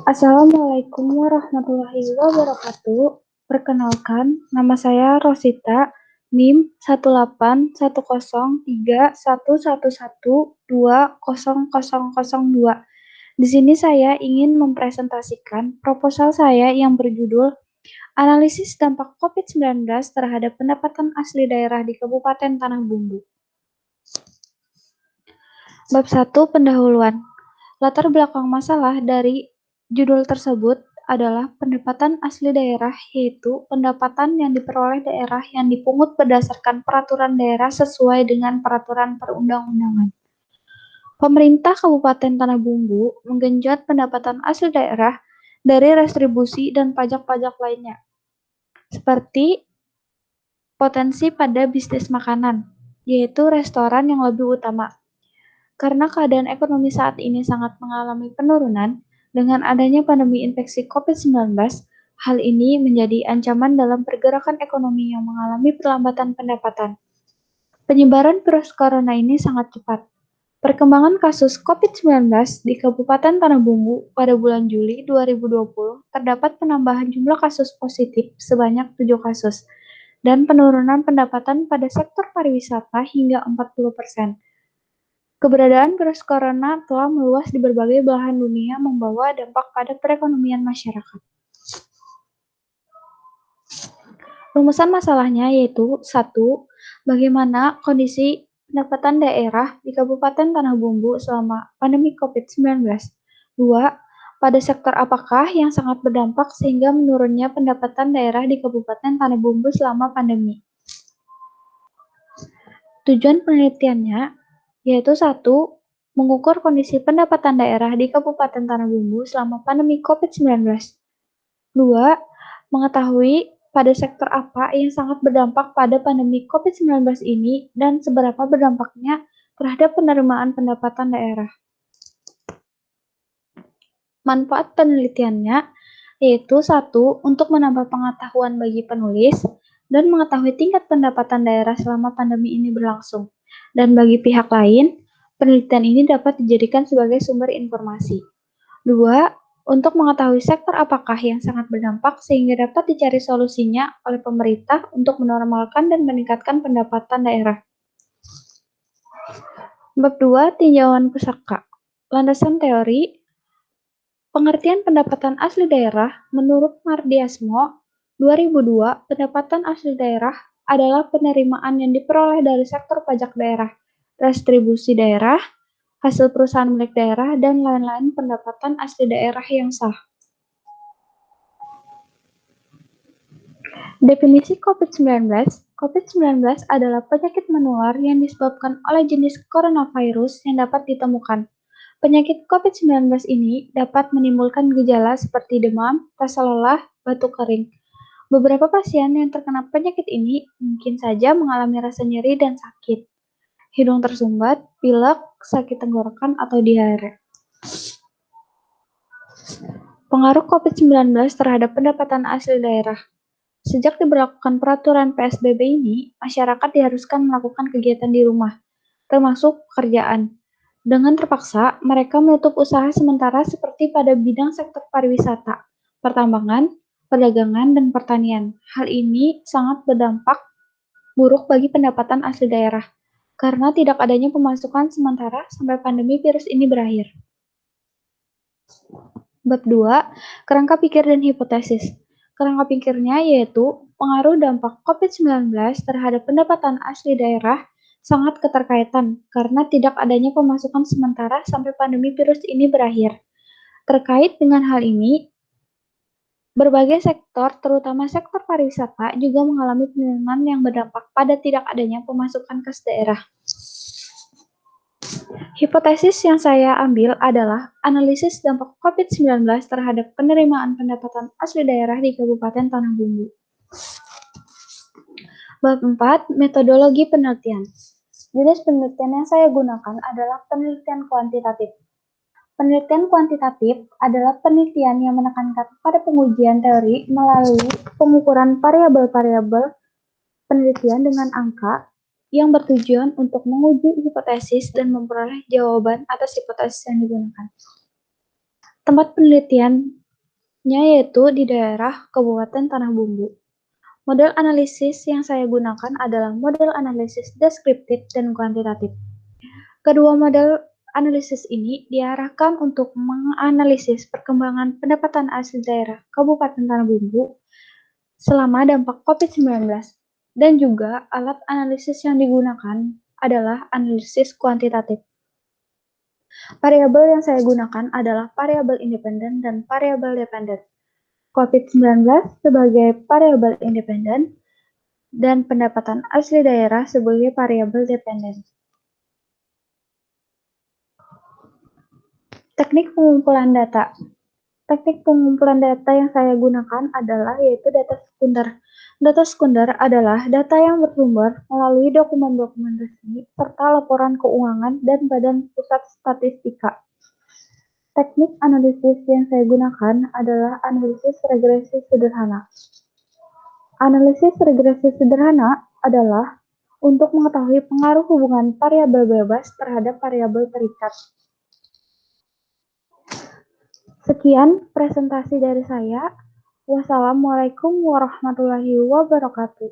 Assalamualaikum warahmatullahi wabarakatuh. Perkenalkan, nama saya Rosita, NIM 1810311120002. Di sini saya ingin mempresentasikan proposal saya yang berjudul Analisis Dampak COVID-19 terhadap Pendapatan Asli Daerah di Kabupaten Tanah Bumbu. Bab 1 Pendahuluan. Latar belakang masalah dari judul tersebut adalah pendapatan asli daerah, yaitu pendapatan yang diperoleh daerah yang dipungut berdasarkan peraturan daerah sesuai dengan peraturan perundang-undangan. Pemerintah Kabupaten Tanah Bumbu menggenjot pendapatan asli daerah dari restribusi dan pajak-pajak lainnya, seperti potensi pada bisnis makanan, yaitu restoran yang lebih utama. Karena keadaan ekonomi saat ini sangat mengalami penurunan, dengan adanya pandemi infeksi COVID-19, hal ini menjadi ancaman dalam pergerakan ekonomi yang mengalami perlambatan pendapatan. Penyebaran virus corona ini sangat cepat. Perkembangan kasus COVID-19 di Kabupaten Tanah Bumbu pada bulan Juli 2020 terdapat penambahan jumlah kasus positif sebanyak 7 kasus dan penurunan pendapatan pada sektor pariwisata hingga 40%. Keberadaan virus corona telah meluas di berbagai belahan dunia membawa dampak pada perekonomian masyarakat. Rumusan masalahnya yaitu 1. Bagaimana kondisi pendapatan daerah di Kabupaten Tanah Bumbu selama pandemi COVID-19. 2. Pada sektor apakah yang sangat berdampak sehingga menurunnya pendapatan daerah di Kabupaten Tanah Bumbu selama pandemi. Tujuan penelitiannya yaitu 1. Mengukur kondisi pendapatan daerah di Kabupaten Tanah Bumbu selama pandemi COVID-19. 2. Mengetahui pada sektor apa yang sangat berdampak pada pandemi COVID-19 ini dan seberapa berdampaknya terhadap penerimaan pendapatan daerah. Manfaat penelitiannya yaitu 1. Untuk menambah pengetahuan bagi penulis dan mengetahui tingkat pendapatan daerah selama pandemi ini berlangsung. Dan bagi pihak lain, penelitian ini dapat dijadikan sebagai sumber informasi. 2. Untuk mengetahui sektor apakah yang sangat berdampak sehingga dapat dicari solusinya oleh pemerintah untuk menormalkan dan meningkatkan pendapatan daerah. Bab 2. Tinjauan pusaka. Landasan teori. Pengertian pendapatan asli daerah menurut Mardiasmo 2002, pendapatan asli daerah adalah penerimaan yang diperoleh dari sektor pajak daerah, restribusi daerah, hasil perusahaan milik daerah, dan lain-lain pendapatan asli daerah yang sah. Definisi COVID-19. COVID-19 adalah penyakit menular yang disebabkan oleh jenis coronavirus yang dapat ditemukan. Penyakit COVID-19 ini dapat menimbulkan gejala seperti demam, rasa lelah, batuk kering. Beberapa pasien yang terkena penyakit ini mungkin saja mengalami rasa nyeri dan sakit, hidung tersumbat, pilek, sakit tenggorokan, atau diare. Pengaruh COVID-19 terhadap pendapatan asli daerah. Sejak diberlakukan peraturan PSBB ini, masyarakat diharuskan melakukan kegiatan di rumah, termasuk pekerjaan. Dengan terpaksa, mereka menutup usaha sementara seperti pada bidang sektor pariwisata, pertambangan, perdagangan, dan pertanian. Hal ini sangat berdampak buruk bagi pendapatan asli daerah, karena tidak adanya pemasukan sementara sampai pandemi virus ini berakhir. Bab 2. Kerangka pikir dan hipotesis. Kerangka pikirnya yaitu pengaruh dampak COVID-19 terhadap pendapatan asli daerah sangat keterkaitan karena tidak adanya pemasukan sementara sampai pandemi virus ini berakhir. Terkait dengan hal ini, berbagai sektor, terutama sektor pariwisata, juga mengalami penurunan yang berdampak pada tidak adanya pemasukan kas daerah. Hipotesis yang saya ambil adalah analisis dampak COVID-19 terhadap penerimaan pendapatan asli daerah di Kabupaten Tanah Bumbu. Bab 4. Metodologi penelitian. Jenis penelitian yang saya gunakan adalah penelitian kuantitatif. Penelitian kuantitatif adalah penelitian yang menekankan pada pengujian teori melalui pengukuran variabel-variabel penelitian dengan angka yang bertujuan untuk menguji hipotesis dan memperoleh jawaban atas hipotesis yang digunakan. Tempat penelitian yaitu di daerah Kabupaten Tanah Bumbu. Model analisis yang saya gunakan adalah model analisis deskriptif dan kuantitatif. Kedua model analisis ini diarahkan untuk menganalisis perkembangan pendapatan asli daerah Kabupaten Tanah Bumbu selama dampak COVID-19, dan juga alat analisis yang digunakan adalah analisis kuantitatif. Variabel yang saya gunakan adalah variabel independen dan variabel dependen. COVID-19 sebagai variabel independen dan pendapatan asli daerah sebagai variabel dependen. Teknik pengumpulan data. Teknik pengumpulan data yang saya gunakan adalah yaitu data sekunder. Data sekunder adalah data yang bersumber melalui dokumen-dokumen resmi serta laporan keuangan dan Badan Pusat Statistika. Teknik analisis yang saya gunakan adalah analisis regresi sederhana. Analisis regresi sederhana adalah untuk mengetahui pengaruh hubungan variabel bebas terhadap variabel terikat. Sekian presentasi dari saya. Wassalamualaikum warahmatullahi wabarakatuh.